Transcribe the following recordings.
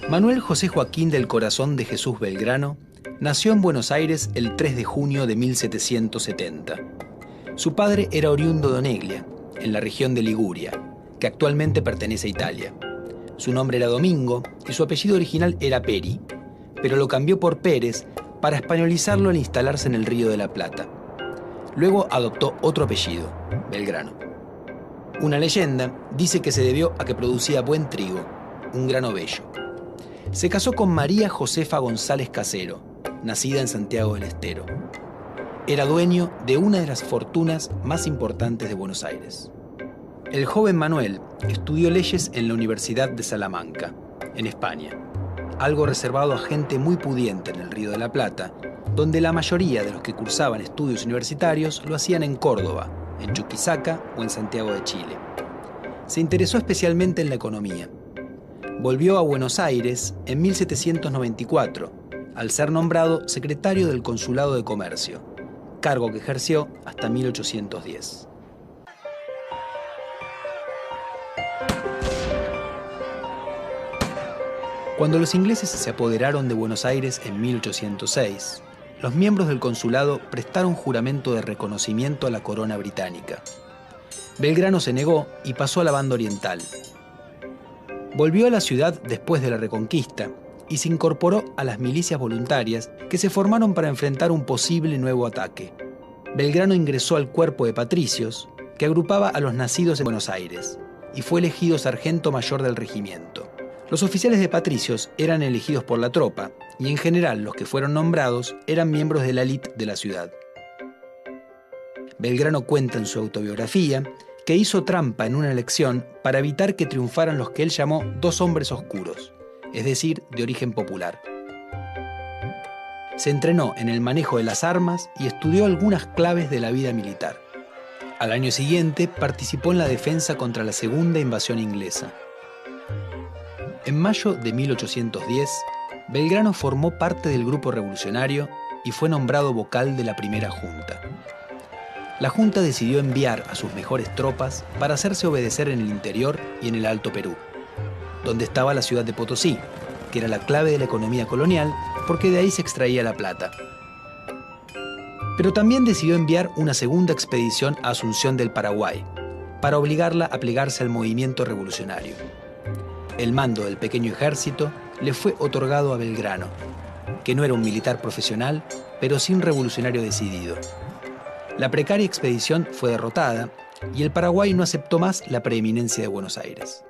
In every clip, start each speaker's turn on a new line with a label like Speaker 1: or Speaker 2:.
Speaker 1: Manuel José Joaquín del Corazón de Jesús Belgrano nació en Buenos Aires el 3 de junio de 1770. Su padre era oriundo de Oneglia, en la región de Liguria, que actualmente pertenece a Italia. Su nombre era Domingo y su apellido original era Peri, pero lo cambió por Pérez para españolizarlo al instalarse en el Río de la Plata. Luego adoptó otro apellido, Belgrano. Una leyenda dice que se debió a que producía buen trigo, un grano bello. Se casó con María Josefa González Casero, nacida en Santiago del Estero. Era dueño de una de las fortunas más importantes de Buenos Aires. El joven Manuel estudió leyes en la Universidad de Salamanca, en España, algo reservado a gente muy pudiente en el Río de la Plata, donde la mayoría de los que cursaban estudios universitarios lo hacían en Córdoba, en Chuquisaca o en Santiago de Chile. Se interesó especialmente en la economía. Volvió a Buenos Aires en 1794, al ser nombrado secretario del Consulado de Comercio, cargo que ejerció hasta 1810. Cuando los ingleses se apoderaron de Buenos Aires en 1806, los miembros del consulado prestaron juramento de reconocimiento a la corona británica. Belgrano se negó y pasó a la banda oriental. Volvió a la ciudad después de la Reconquista y se incorporó a las milicias voluntarias que se formaron para enfrentar un posible nuevo ataque. Belgrano ingresó al cuerpo de patricios, que agrupaba a los nacidos en Buenos Aires, y fue elegido sargento mayor del regimiento. Los oficiales de patricios eran elegidos por la tropa, y en general los que fueron nombrados eran miembros de la élite de la ciudad. Belgrano cuenta en su autobiografía que hizo trampa en una elección para evitar que triunfaran los que él llamó dos hombres oscuros, es decir, de origen popular. Se entrenó en el manejo de las armas y estudió algunas claves de la vida militar. Al año siguiente participó en la defensa contra la segunda invasión inglesa. En mayo de 1810, Belgrano formó parte del grupo revolucionario y fue nombrado vocal de la primera junta. La junta decidió enviar a sus mejores tropas para hacerse obedecer en el interior y en el Alto Perú, donde estaba la ciudad de Potosí, que era la clave de la economía colonial porque de ahí se extraía la plata. Pero también decidió enviar una segunda expedición a Asunción del Paraguay, para obligarla a plegarse al movimiento revolucionario. El mando del pequeño ejército le fue otorgado a Belgrano, que no era un militar profesional, pero sí un revolucionario decidido. La precaria expedición fue derrotada y el Paraguay no aceptó más la preeminencia de Buenos Aires.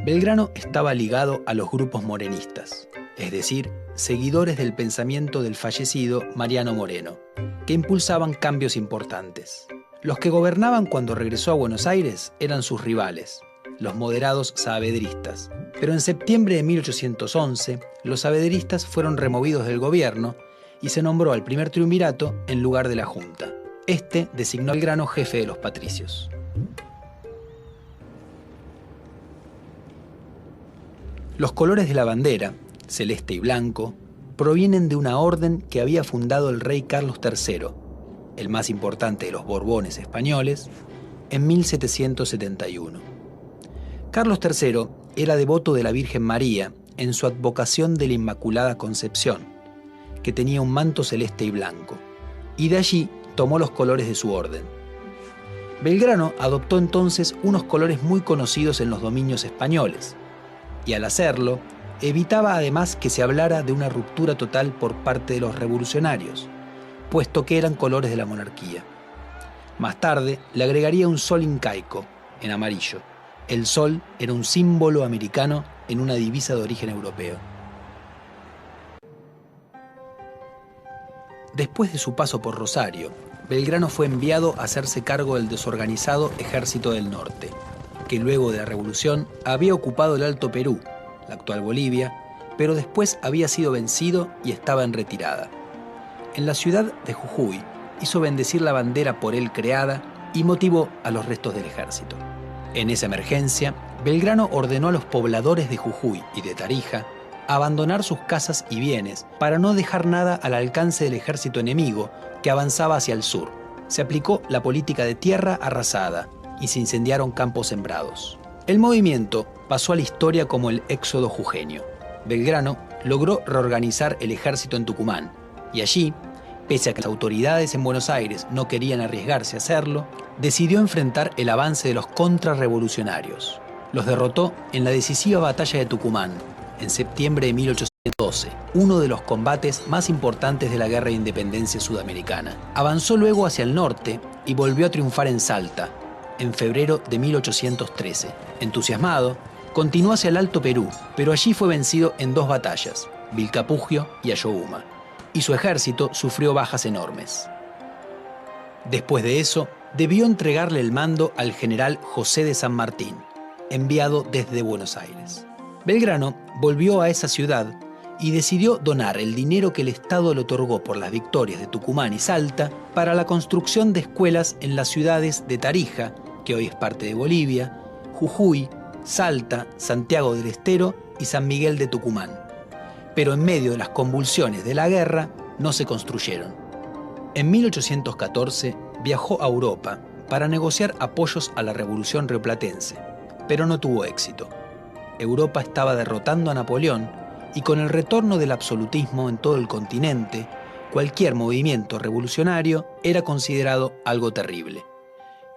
Speaker 1: Belgrano estaba ligado a los grupos morenistas, es decir, seguidores del pensamiento del fallecido Mariano Moreno, que impulsaban cambios importantes. Los que gobernaban cuando regresó a Buenos Aires eran sus rivales, los moderados saavedristas, pero en septiembre de 1811 los saavedristas fueron removidos del gobierno y se nombró al primer triunvirato en lugar de la Junta. Este designó a Belgrano jefe de los patricios. Los colores de la bandera, celeste y blanco, provienen de una orden que había fundado el rey Carlos III, el más importante de los Borbones españoles, en 1771. Carlos III era devoto de la Virgen María en su advocación de la Inmaculada Concepción, que tenía un manto celeste y blanco, y de allí tomó los colores de su orden. Belgrano adoptó entonces unos colores muy conocidos en los dominios españoles, y al hacerlo, evitaba además que se hablara de una ruptura total por parte de los revolucionarios, puesto que eran colores de la monarquía. Más tarde le agregaría un sol incaico, en amarillo. El sol era un símbolo americano en una divisa de origen europeo. Después de su paso por Rosario, Belgrano fue enviado a hacerse cargo del desorganizado Ejército del Norte, que luego de la Revolución había ocupado el Alto Perú, la actual Bolivia, pero después había sido vencido y estaba en retirada. En la ciudad de Jujuy hizo bendecir la bandera por él creada y motivó a los restos del ejército. En esa emergencia, Belgrano ordenó a los pobladores de Jujuy y de Tarija abandonar sus casas y bienes para no dejar nada al alcance del ejército enemigo que avanzaba hacia el sur. Se aplicó la política de tierra arrasada y se incendiaron campos sembrados. El movimiento pasó a la historia como el Éxodo Jujeño. Belgrano logró reorganizar el ejército en Tucumán y allí, pese a que las autoridades en Buenos Aires no querían arriesgarse a hacerlo, decidió enfrentar el avance de los contrarrevolucionarios. Los derrotó en la decisiva batalla de Tucumán, en septiembre de 1812, uno de los combates más importantes de la Guerra de Independencia Sudamericana. Avanzó luego hacia el norte y volvió a triunfar en Salta, en febrero de 1813. Entusiasmado, continuó hacia el Alto Perú, pero allí fue vencido en 2 batallas, Vilcapugio y Ayohuma, y su ejército sufrió bajas enormes. Después de eso, debió entregarle el mando al general José de San Martín, enviado desde Buenos Aires. Belgrano volvió a esa ciudad y decidió donar el dinero que el Estado le otorgó por las victorias de Tucumán y Salta para la construcción de escuelas en las ciudades de Tarija, que hoy es parte de Bolivia, Jujuy, Salta, Santiago del Estero y San Miguel de Tucumán. Pero en medio de las convulsiones de la guerra no se construyeron. En 1814 viajó a Europa para negociar apoyos a la Revolución Rioplatense, pero no tuvo éxito. Europa estaba derrotando a Napoleón y con el retorno del absolutismo en todo el continente, cualquier movimiento revolucionario era considerado algo terrible.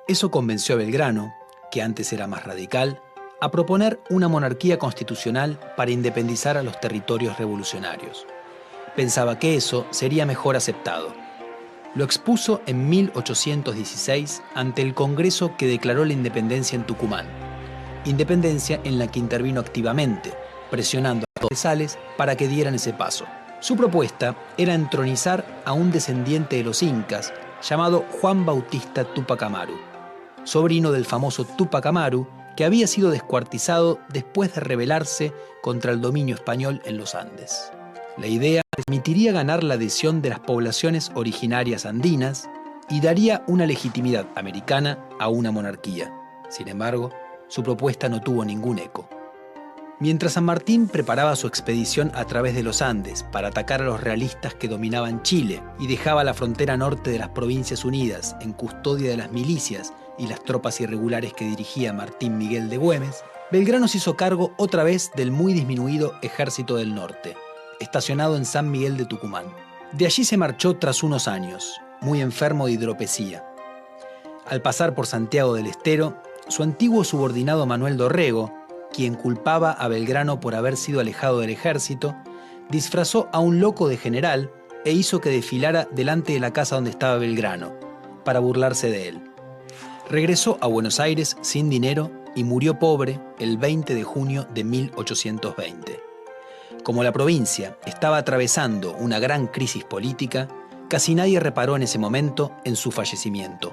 Speaker 1: Eso convenció a Belgrano, que antes era más radical, a proponer una monarquía constitucional para independizar a los territorios revolucionarios. Pensaba que eso sería mejor aceptado. Lo expuso en 1816 ante el Congreso que declaró la independencia en Tucumán, independencia en la que intervino activamente, presionando a los congresales para que dieran ese paso. Su propuesta era entronizar a un descendiente de los incas llamado Juan Bautista Túpac Amaru, sobrino del famoso Túpac Amaru, que había sido descuartizado después de rebelarse contra el dominio español en los Andes. La idea permitiría ganar la adhesión de las poblaciones originarias andinas y daría una legitimidad americana a una monarquía. Sin embargo, su propuesta no tuvo ningún eco. Mientras San Martín preparaba su expedición a través de los Andes para atacar a los realistas que dominaban Chile y dejaba la frontera norte de las Provincias Unidas en custodia de las milicias y las tropas irregulares que dirigía Martín Miguel de Güemes, Belgrano se hizo cargo otra vez del muy disminuido Ejército del Norte, estacionado en San Miguel de Tucumán. De allí se marchó tras unos años, muy enfermo de hidropesía. Al pasar por Santiago del Estero, su antiguo subordinado Manuel Dorrego, quien culpaba a Belgrano por haber sido alejado del ejército, disfrazó a un loco de general e hizo que desfilara delante de la casa donde estaba Belgrano, para burlarse de él. Regresó a Buenos Aires sin dinero y murió pobre el 20 de junio de 1820. Como la provincia estaba atravesando una gran crisis política, casi nadie reparó en ese momento en su fallecimiento.